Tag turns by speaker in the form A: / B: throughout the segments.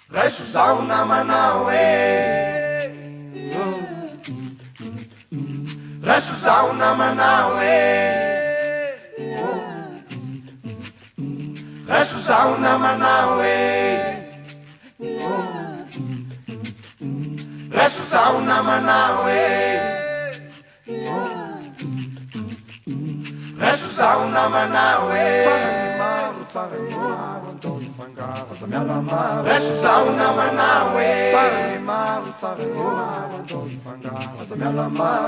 A: Raiso zaho namanao e, raiso zaho namanao e, raiso zaho namanao e, raiso zaho namanao e, raiso zaho namanao e. Raiso zaho namanao e,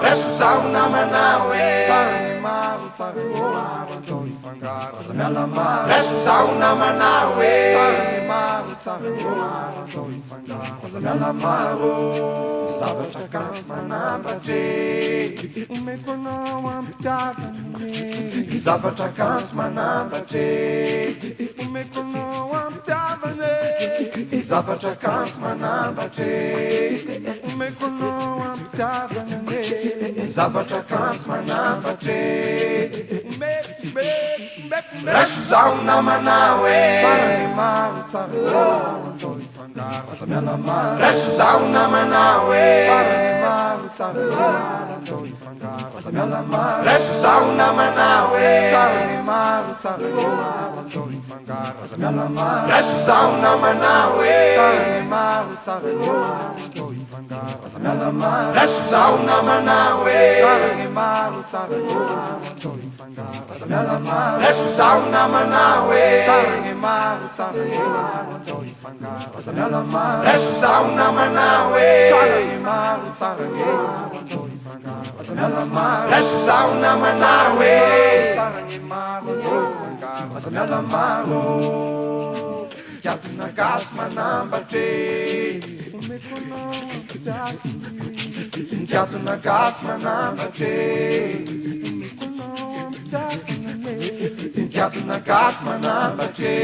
A: raiso zaho namanao e, raiso zaho namanao e, zavatra kanto manambatre, omeko anao ampitiavane, zavatra kanto manambatre, omeko anao ampitiavane, zavatra kanto manambatre, omeko anao ampitiavane, zavatra kanto manambatre, raiso zaho namanao e, raiso zaho namanao e, raiso zaho namanao e, raiso zaho namanao e, raiso zaho namanao e, raiso zaho namanao e, raiso zaho namanao e, raiso zaho namanao e, kiatona gasy manambatre, kiatona gasy manambatre, kiatona gasy manambatre,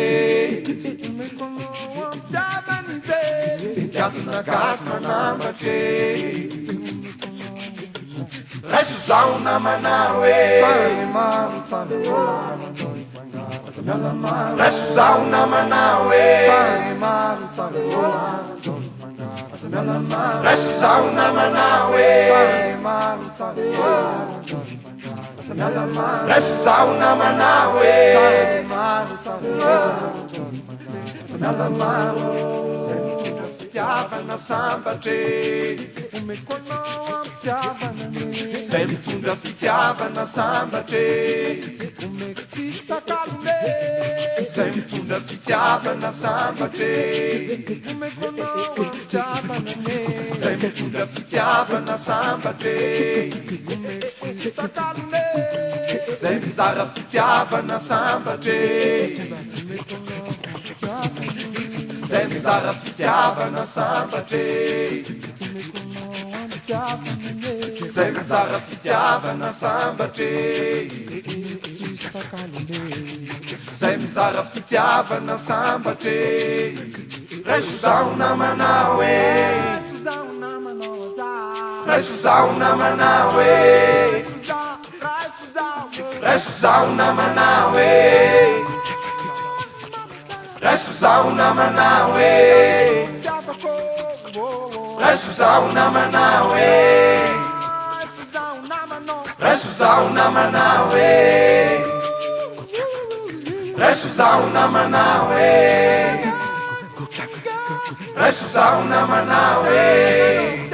A: kiatona gasy manambatre, raiso zaho namanao e, raiso zaho namanao e, raiso zaho namanao e, raiso zaho namanao e, fitiavana sambatre, omeko anao ampitiavana, zay mitondra fitiavana sambatre, omeko tsisy takalone, zay mitondra fitiavana sambatre, omeko anao ampitiavana, zay mitondra fitiavana sambatre, omeko tsisy takalone, zay mizara fitiavana sambatre, zay mizara fitiavana sambatre, zay mizara fitiavana sambatre, zay mizara fitiavana sambatre, raiso zaho namanao e, raiso zaho namanao e, raiso zaho namanao e, raiso zaho namanao e, raiso zaho namanao e, raiso zaho namanao e, raiso zaho namanao e, raiso zaho namanao e.